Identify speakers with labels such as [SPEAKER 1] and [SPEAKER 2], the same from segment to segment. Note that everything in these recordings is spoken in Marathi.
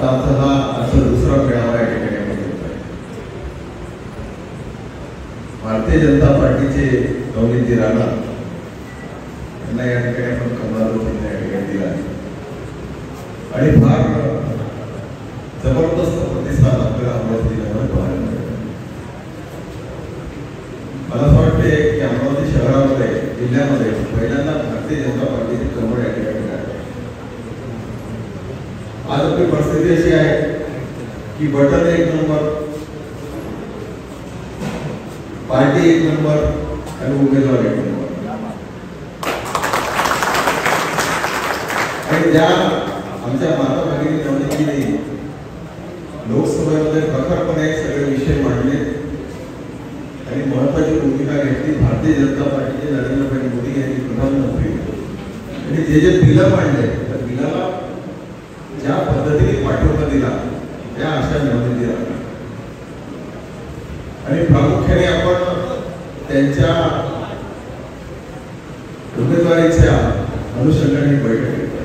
[SPEAKER 1] आमचा हा असा दुसरा मेळावा या ठिकाणी आपण घेतोय. भारतीय जनता पार्टीचे नवनीतजी राणा यांना या ठिकाणी आपण कमळाचा चिन्ह या ठिकाणी दिला आणि फार जबरदस्त प्रतिसाद आपल्याला अमरावती जिल्ह्यामध्ये पाहायला मिळतो. मला असं वाटते की अमरावती शहरामध्ये जिल्ह्यामध्ये पहिल्यांदा भारतीय जनता पार्टीचे कमळ या ठिकाणी आज आपली परिस्थिती अशी आहे की बटन एक नंबर, पार्टी एक नंबर आणि उमेदवार एक नंबर. आणि ज्या आमच्या माता भगिनी नवनीतजींनी लोकसभेमध्ये प्रखरपणे सगळे विषय मांडले आणि महत्वाची भूमिका घेतली. भारतीय जनता पार्टीचे नरेंद्रभाई मोदी यांनी प्रधानमंत्री आणि जे बिलं मांडले त्या बिलाला ज्या पद्धतीने पाठिंबा दिला त्या अशा नवनीतजी राणा आणि प्रामुख्याने आपण त्यांच्या उमेदवारीच्या अनुषंगाने बैठक घेतली.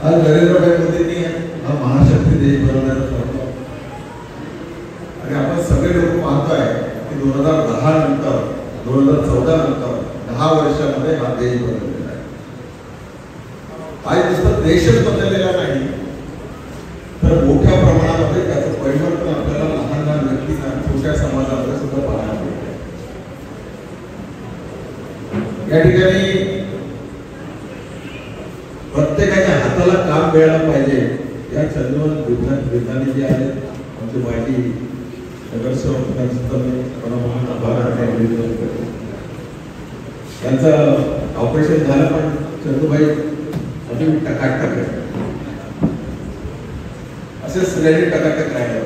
[SPEAKER 1] आज नरेंद्रभाई मोदींनी हा महाशक्ती देश बनवण्याचा ठरवला आणि आपण सगळे लोक पाहतोय की 2010 नंतर 2014 नंतर 10 वर्षामध्ये हा देश बनवलेला आहे. आज नुसतं देशच बदललेला नाही तर मोठ्या प्रमाणामध्ये त्याचं परिवर्तन आपल्याला लहान लहान व्यक्तींना छोट्या समाजामध्ये सुद्धा पाहायला मिळते. या ठिकाणी प्रत्येकाच्या हाताला काम मिळालं पाहिजे या चळवळीत विज्ञानी जे आहेत आमचे माजी नगरसेवक त्यांचं ऑपरेशन झालं पण चंदूबाई अजून टकाटक आहे. असे सगळ्यांनी टकाटक राहिलं.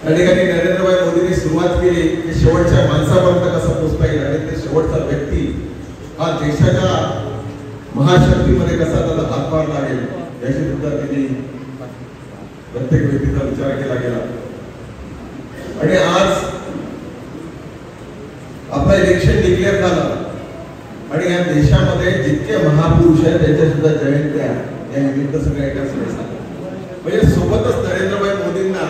[SPEAKER 1] त्या ठिकाणी नरेंद्रभाई मोदींनी सुरुवात केली की शेवटच्या माणसापर्यंत कसं पोहोचता येईल आणि ते शेवटचा व्यक्ती हा देशाच्या महाशक्तीमध्ये कसा त्याचा हातभार लागेल याची सुद्धा त्यांनी प्रत्येक व्यक्तीचा विचार केला गेला. आणि आज आपलं इलेक्शन डिक्लेअर झालं आणि या देशामध्ये जितके महापुरुष आहेत त्यांच्या सुद्धा जयंत्या या निमित्त सगळ्या एकाच वेळेस झाल्या. म्हणजे सोबतच नरेंद्रभाई मोदींना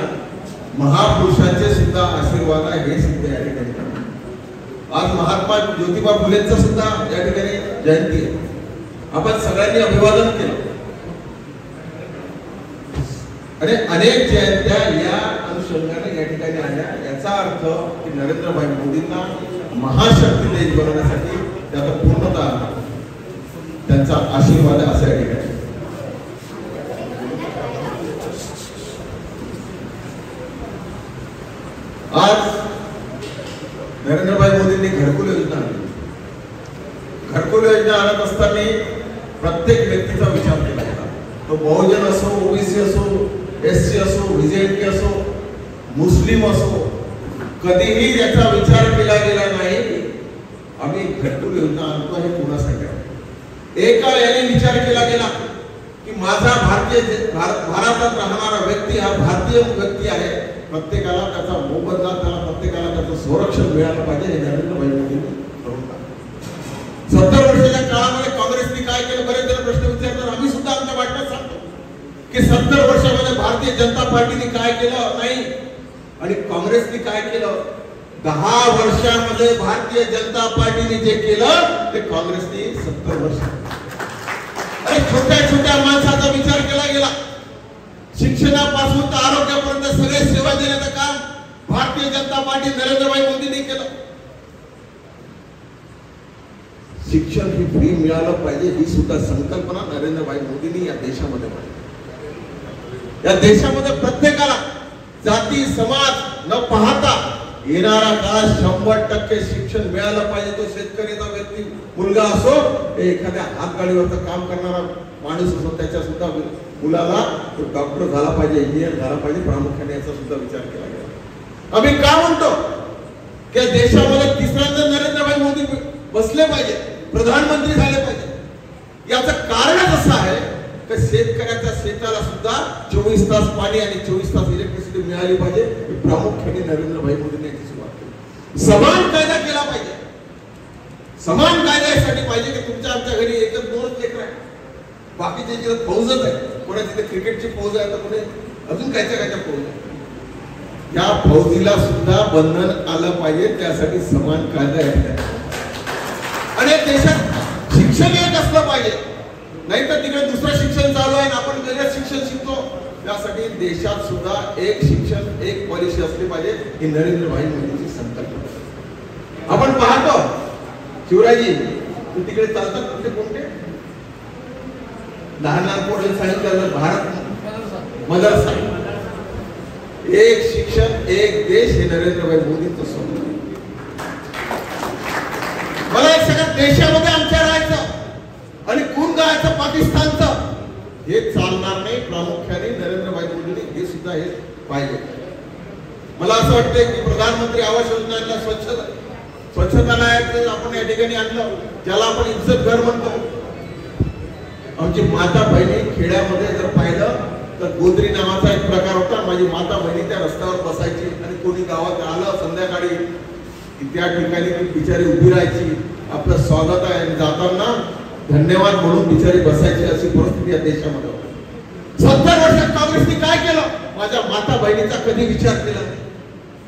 [SPEAKER 1] महापुरुषांचे सुद्धा आशीर्वाद आहे हे सिद्ध या ठिकाणी. आज महात्मा ज्योतिबा फुलेंचं सुद्धा या ठिकाणी जयंती आहे. आपण सगळ्यांनी अभिवादन केलं आणि अनेक जयंत्या या अनुषंगाने या ठिकाणी आल्या. याचा अर्थ की नरेंद्रभाई मोदींना महाशक्ती देश बनवण्यासाठी त्याचा पूर्णतः त्यांचा आशीर्वाद आहे असं या ठिकाणी. आज नरेंद्रभाई मोदींनी घरकुल योजना आणली. घरकुल योजना आणत असताना प्रत्येक व्यक्तीचा विचार केला गेला. तो बहुजन असो, ओबीसी असो, एससी असो, व्हीजेटी असो, मुस्लिम असो, कधीही याचा विचार केला गेला नाही आम्ही घरकुल योजना आणतो हे कोणासाठी. एका याने विचार केला गेला की माझा भारतात राहणारा व्यक्ती हा भारतीय व्यक्ती आहे. प्रत्येकाला त्याचा मोबदला, त्याला प्रत्येकाला त्याचं संरक्षण मिळालं पाहिजे हे नरेंद्रभाई मोदींनी करून टाकलं. 70 वर्षाच्या काळामध्ये काँग्रेसने काय केलं? बरेच जण प्रश्न विचारतात. आम्ही सुद्धा आमच्या वाटण्यात सांगतो की 70 वर्षामध्ये भारतीय जनता पार्टीने काय केलं नाही आणि काँग्रेसने काय केलं. 10 वर्षामध्ये भारतीय जनता पार्टीने जे केलं ते काँग्रेसने 70 वर्ष. अरे छोट्या छोट्या माणसाचा विचार केला गेला. शिक्षणापासून तर आरोग्यापर्यंत सगळे सेवा देण्याचं काम भारतीय जनता पार्टी नरेंद्रभाई मोदींनी केलं. शिक्षण ही फ्री मिळालं पाहिजे ही सुद्धा संकल्पना नरेंद्रभाई मोदींनी या देशामध्ये मांडली. या देशामध्ये प्रत्येकाला जाती समाज न पाहता येणारा काळ 100% शिक्षण मिळालं पाहिजे. तो शेतकरीचा व्यक्ती मुलगा असो, एखाद्या हातगाडीवरचं काम करणारा माणूस असो, त्याच्या सुद्धा मुलाला तो डॉक्टर झाला पाहिजे, इंजिनियर झाला पाहिजे. प्रामुख्याने याचा सुद्धा विचार केला गेला. आम्ही काय म्हणतो की देशामध्ये तिसऱ्यांदा नरेंद्रभाई मोदी बसले पाहिजे, प्रधानमंत्री झाले पाहिजे. याचं कारणच असं आहे की शेतकऱ्याच्या शेताला सुद्धा 24 तास पाणी आणि 24 तास इलेक्ट्रिसिटी मिळाली पाहिजे. प्रामुख्याने नरेंद्रभाई मोदींनी याची सुरुवात केली. समान कायदा केला पाहिजे. समान कायदा यासाठी पाहिजे की तुमच्या आमच्या घरी एकच 2 लेकरं आहे. बाकीचे जे फौजच आहे, कोणाची तर क्रिकेटची फौज आहे, तर कोणी अजून कायच्या फौज आहे. या फौजीला सुद्धा बंधन आलं पाहिजे, त्यासाठी समान कायदा आहे. आणि देशात शिक्षण एक असलं पाहिजे, नाही तर तिकडे दुसरं शिक्षण चालू आहे आपण वेगळं शिक्षण शिकतो. त्यासाठी देशात सुद्धा एक शिक्षण एक पॉलिसी असली पाहिजे, ही नरेंद्र भाई मोदींची संकल्पना. आपण पाहतो शिवराजी तिकडे चालतात कुठे कोणते लहान लहान पोरांना सांगितलं भारत मदरसा, एक शिक्षण एक देश, हे नरेंद्र भाई मोदींचं स्वप्न. मला एक सगळ्या देशामध्ये आमच्या राहायचं आणि कोण गायचं पाकिस्तानचं हे चालणार नाही. प्रामुख्याने नरेंद्र भाई मोदींनी हे सुद्धा हे पाहिजे. मला असं वाटतंय की प्रधानमंत्री आवास योजनेला स्वच्छता नाही आपण या ठिकाणी आणलं, ज्याला आपण इज्जत घर म्हणतो. आमची माता बहिणी खेड्यामध्ये जर पाहिलं तर गोदरी नावाचा एक प्रकार होता. माझी माता बहिणी त्या रस्त्यावर बसायची आणि कोणी गावात आलं संध्याकाळी की त्या ठिकाणी ती बिचारी उभी राहायची, आपलं स्वागत आहे, जाताना धन्यवाद म्हणून बिचारी बसायची. अशी परिस्थिती या देशामध्ये होती. 70 वर्षात काँग्रेसने काय केलं? माझ्या माता बहिणीचा कधी विचार केला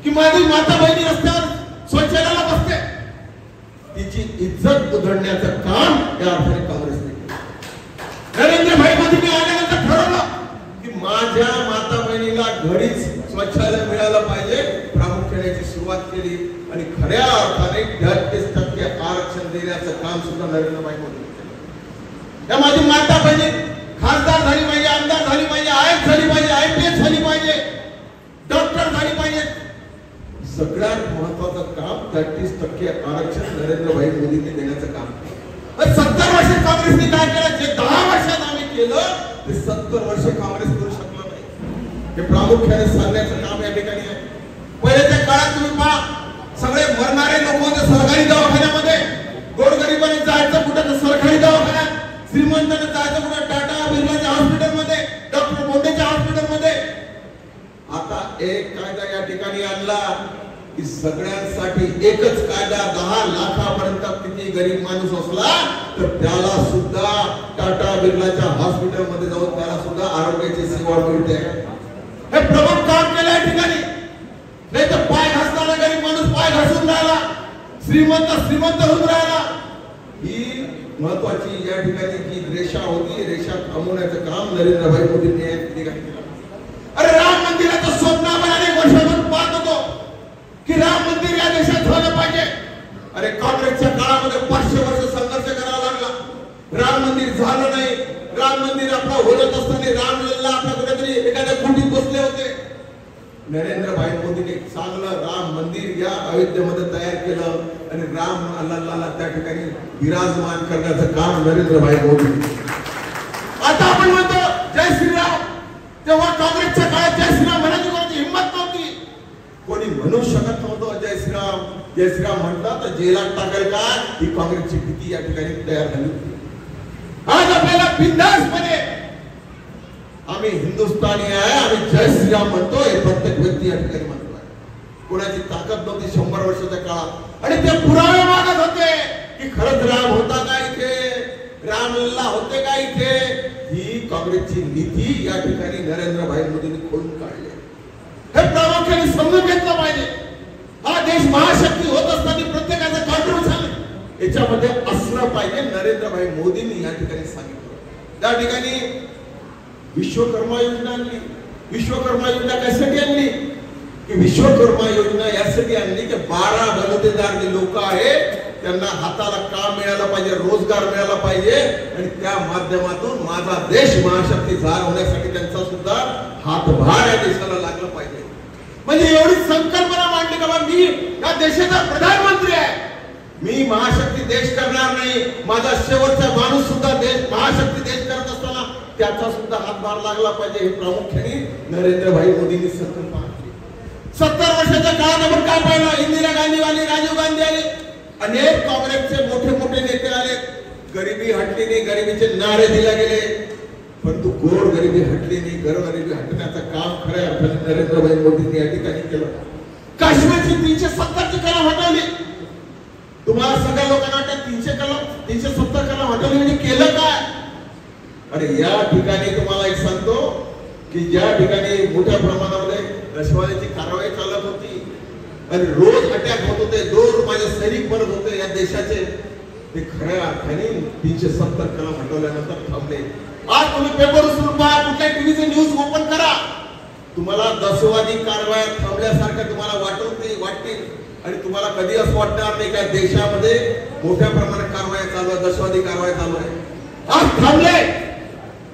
[SPEAKER 1] की माझी माता बहिणी रस्त्यावर स्वच्छतेला बसते? तिची इज्जत उधळण्याचं काम या अर्थाने काँग्रेसने केलं. नरेंद्र भाई मोदींनी आल्यानंतर ठरवलं की माझ्या माता बहिणीला घरीच स्वच्छालय मिळालं पाहिजे. प्रामुख्याने याची सुरुवात केली आणि खऱ्या अर्थाने 33% आरक्षण देण्याचं काम सुद्धा नरेंद्र भाई मोदी केलं. त्या माझी माता बहिणी खासदार झाली पाहिजे, आमदार झाली पाहिजे, आयएस झाली पाहिजे, आयपीएस झाली पाहिजे, डॉक्टर झाली पाहिजे. सगळ्यात महत्वाचं काम 33% आरक्षण नरेंद्र भाई मोदींनी देण्याचं काम. 70 वर्ष काँग्रेसने काय केलं? जे 10 वर्षात आम्ही केलं ते 70 वर्ष काँग्रेस करू शकला नाही. हे प्रामुख्याने सांगण्याचं काम या ठिकाणी आहे. पहिल्याच्या काळात तुम्ही पहा, सगळे मरणारे लोक होते सरकारी दवाखान्यामध्ये. गोरगरिबांनी जायचं कुठं तर सरकारी दवाखान्यात, श्रीमंतांनी जायचं कुठं टाटा बिर्लाच्या हॉस्पिटलमध्ये, डॉक्टर बोंडेच्या हॉस्पिटलमध्ये. आता एक कायदा या ठिकाणी आणला की सगळ्यांसाठी एकच कायदा. 10 लाखापर्यंत किती गरीब माणूस असला तर त्याला सुद्धा टाटा बिर्लाच्या हॉस्पिटलमध्ये जाऊन त्याला सुद्धा आरोग्याची सेवा मिळते. हे प्रमुख काम केलं या ठिकाणी. नाही तर पाय घासणारा गरीब माणूस पाय घासून राहिला, श्रीमंत होऊन राहिला. ही महत्वाची या ठिकाणी जी रेषा होती, रेषा थांबवण्याचं काम नरेंद्र भाई मोदींनी या ठिकाणी केलं. अरे राम मंदिराचं स्वप्न आपण अनेक वर्षापासून पाहत होतो की राम मंदिर या देशात झालं पाहिजे. अरे काँग्रेसच्या काळामध्ये 500 वर्ष संघर्ष करावा लागला, राम मंदिर झालं नाही. राम मंदिर आपला बोलत असताना रामलल्ला आपल्या कुठेतरी एखाद्या कुटीत बसले होते. नरेंद्र भाई मोदीने चांगलं राम मंदिर या अयोध्येमध्ये तयार केलं आणि राम लल्लाला त्या ठिकाणी विराजमान करण्याचं काम नरेंद्र भाई मोदी. आता आपण म्हणतो जय श्रीराम, तेव्हा काँग्रेसच्या काळात जय श्रीराम म्हणायची कोणाची हिंमत नव्हती. कोणी म्हणू शकत नव्हतं जय श्रीराम म्हटलं तर जेलात टाकेल का, ही काँग्रेसची भीती या ठिकाणी तयार झाली. आज आपल्याला बिनधास्तपणे आम्ही हिंदुस्थानी आहे, आम्ही जय श्रीराम म्हणतो, हे प्रत्येक व्यक्ती या ठिकाणी म्हणतोय. कोणाची ताकद नव्हती 100 वर्षाच्या काळात. आणि ते पुरावे मागत होते की खरंच राम होता का इथे, रामलल्ला होते का इथे. ही काँग्रेसची नीती या ठिकाणी नरेंद्र भाई मोदींनी खोडून काढली. हे प्रामुख्याने समजून घेतलं पाहिजे. हा देश महाशक्ती होत असताना प्रत्येकाचं कॉन्ट्रिब्युशन याच्यामध्ये असलं पाहिजे. नरेंद्र भाई मोदींनी या ठिकाणी सांगितलं. त्या ठिकाणी विश्वकर्मा योजना आणली. विश्वकर्मा योजना कशासाठी आणली की विश्वकर्मा योजना यासाठी आणली की 12 बलुतेदार जे लोक आहेत त्यांना हाताला काम मिळालं पाहिजे, रोजगार मिळाला पाहिजे आणि त्या माध्यमातून माझा देश महाशक्ती झाला होण्यासाठी त्यांचा सुद्धा हातभार या देशाला लागला पाहिजे. म्हणजे एवढी संकल्पना मांडली का मी या देशाचा प्रधानमंत्री आहे, मी महाशक्ती देश करणार नाही, माझा शेवटचा माणूस सुद्धा देश महाशक्ती देश करत असताना त्याचा सुद्धा हातभार लागला पाहिजे. हे प्रामुख्याने नरेंद्र भाई मोदींनी संकल्पना केली. 70 वर्षाच्या काळात आपण काय पाहिलं? इंदिरा गांधी आली, राजीव गांधी आले, अनेक काँग्रेसचे मोठे नेते आले. गरिबी हटली नाही, गरिबीचे नारे दिले गेले, परंतु गोर गरिबी हटली नाही. गरिबी हटण्याचं काम खऱ्या अर्थाने नरेंद्र भाई मोदींनी या ठिकाणी केलं. काश्मीरची 370 कलम हटवली. तुम्हाला सगळ्या लोकांना वाटतं 370 कलम हटवली म्हणजे केलं काय? आणि या ठिकाणी तुम्हाला एक सांगतो की ज्या ठिकाणी मोठ्या प्रमाणामध्ये दहशतवाद्याची कारवाई चालत होती आणि रोज अटॅक होत होते, रोज माझे सैनिक मरत होते या देशाचे, ते खऱ्या अर्थाने 370 कलम हटवल्यानंतर थांबले. आज तुम्ही पेपर उचलून पहा, कुठल्या टीव्हीचे न्यूज ओपन करा, तुम्हाला दहशतवादी कारवाया थांबल्यासारखं तुम्हाला वाटतील आणि तुम्हाला कधी असं वाटणार नाही का देशामध्ये मोठ्या प्रमाणात कारवाया चालू आहे, दहशतवादी कारवाया चालू आहे. आज थांबले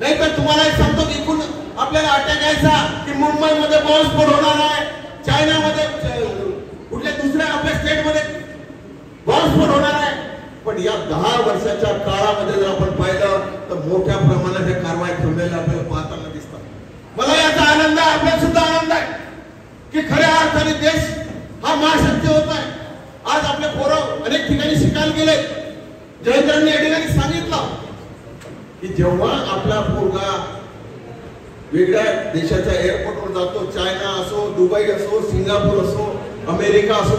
[SPEAKER 1] नाही तर तुम्हाला एक सांगतो की इकडून आपल्याला अटॅक यायचा की मुंबईमध्ये बॉम्बस्फोट होणार आहे, चायनामध्ये कुठल्या दुसऱ्या आपल्या स्टेटमध्ये बॉम्बस्फोट होणार आहे. पण या 10 वर्षाच्या काळामध्ये जर आपण पाहिलं तर मोठ्या प्रमाणात हे कारवाई थांबलेल्या आपल्याला पाहताना दिसतात. मला याचा आनंद आहे, आपल्याला सुद्धा आनंद आहे की खऱ्या अर्थाने देश हा महाशक्ती होत आहे. आज आपले पोरं अनेक ठिकाणी शिकायला गेले. जयेंद्रांनी या ठिकाणी सांगितलं की जेव्हा आपला पोरगा वेगळ्या देशाच्या एअरपोर्टवर जातो, चायना असो, दुबई असो, सिंगापूर असो, अमेरिका असो,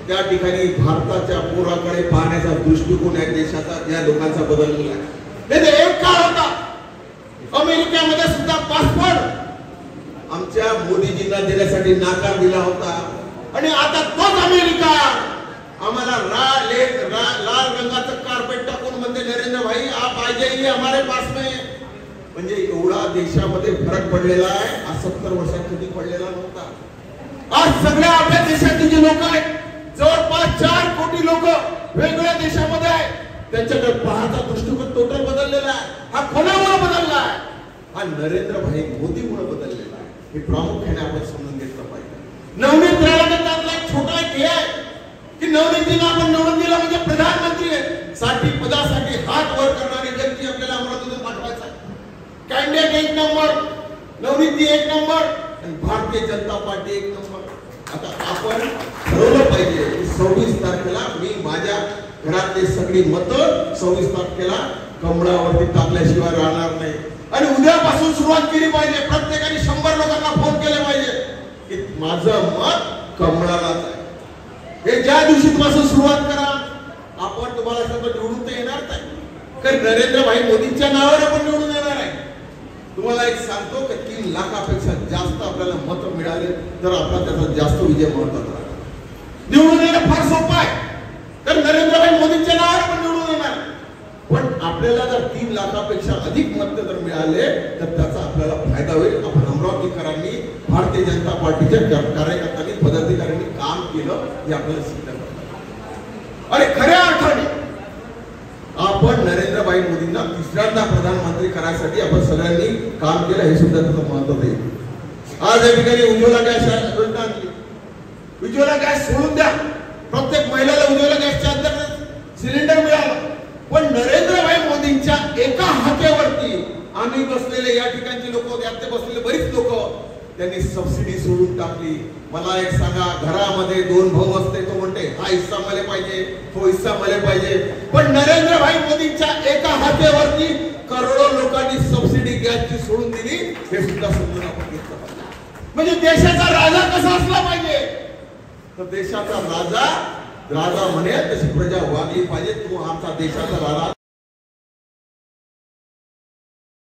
[SPEAKER 1] त्या ठिकाणी भारताच्या पोराकडे पाहण्याचा दृष्टिकोन या देशाचा या लोकांचा बदललेला आहे. नाही एक काळ होता अमेरिकेमध्ये सुद्धा पासपोर्ट आमच्या मोदीजींना देण्यासाठी नाकार दिला होता आणि आता तोच अमेरिका आम्हाला लाल रंगाचं कार्पेट टाकून म्हणते नरेंद्र भाई आप आ जाइए हमारे पास में. म्हणजे एवढा देशामध्ये फरक पडलेला आहे, आज 70 वर्षात कधी पडलेला नव्हता. आज सगळ्या आपल्या देशातील जे लोक आहेत, जवळपास 4 कोटी लोक वेगवेगळ्या देशामध्ये आहेत, त्यांच्याकडे पाहण्याचा दृष्टिकोन टोटल बदललेला आहे. हा कोणामुळे बदलला आहे? हा नरेंद्र भाई मोदीमुळे बदललेला आहे. हे प्रामुख्याने आपण समजून घेतलं पाहिजे. नवनीत राणाचा एक छोटा हे आहे की नवनीतीला आपण नवनीतीला म्हणजे प्रधानमंत्री साठी पदासाठी हात वर करणारी व्यक्ती आपल्याला अमरावतीतून पाठवायचा. कॅन्डिडेट 1 नंबर, नवनीती 1 नंबर आणि भारतीय जनता पार्टी 1 नंबर. आता आपण ठरवलं पाहिजे की 26 तारखेला मी माझ्या घरातली सगळी मतं 26 तारखेला कमळावरती टाकल्याशिवाय राहणार नाही. आणि उद्यापासून सुरुवात केली पाहिजे. प्रत्येकाने 100 लोकांना फोन केले पाहिजे की माझं मत कमळालाच आहे. हे ज्या दिवशीपासून सुरुवात करा, आपण तुम्हाला सगळं निवडून तर येणार नाही, कारण नरेंद्र भाई मोदींच्या नावावर आपण निवडून येणार आहे. तुम्हाला एक सांगतो की 3 लाखापेक्षा जास्त आपल्याला मत मिळाले तर आपला त्याचा जास्त विजय महत्वाचा आहे. निवडून येणं फार सोपं आहे, तर नरेंद्र भाई मोदींच्या नावावर आपण निवडून येणार. पण आपल्याला जर 3 लाखापेक्षा अधिक मत जर मिळाले तर त्याचा आपल्याला फायदा होईल. आपण अमरावतीकरांनी, भारतीय जनता पार्टीच्या कार्यकर्त्यांनी, पदाधिकाऱ्यांनी काम केलं हे आपल्याला सिद्ध करतात. आणि खऱ्या अर्थाने आपण नरेंद्रभाई मोदींना तिसऱ्यांदा प्रधानमंत्री करायसाठी आपण सगळ्यांनी काम केलं, हे सुद्धा त्याचं महत्व आहे. आज या ठिकाणी उज्ज्वला गॅस योजना आणली. उज्ज्वला गॅस सोडून द्या, प्रत्येक महिलेला उज्ज्वला गॅसच्या अंतर्गत सिलेंडर मिळालं. पण नरेंद्रभाई मोदींच्या एका हाकेवरती आम्ही बसलेले या ठिकाणचे लोक, यात बसलेले बरीच लोक, त्यांनी सबसिडी सोडून टाकली. मला एक सांगा, घरामध्ये 2 भाऊ असते, तो म्हणते हा हिस्सा मला पाहिजे, तो हिस्सा मला पाहिजे. पण नरेंद्रभाई मोदींच्या एका हाकेवरती करोडो लोकांनी सबसिडी गॅसची सोडून दिली, हे सुद्धा समजून आपण घेतलं पाहिजे. म्हणजे देशाचा राजा कसा असला पाहिजे, तर देशाचा राजा म्हणे तशी प्रजा वागली पाहिजे. तो आमचा देशाचा राजा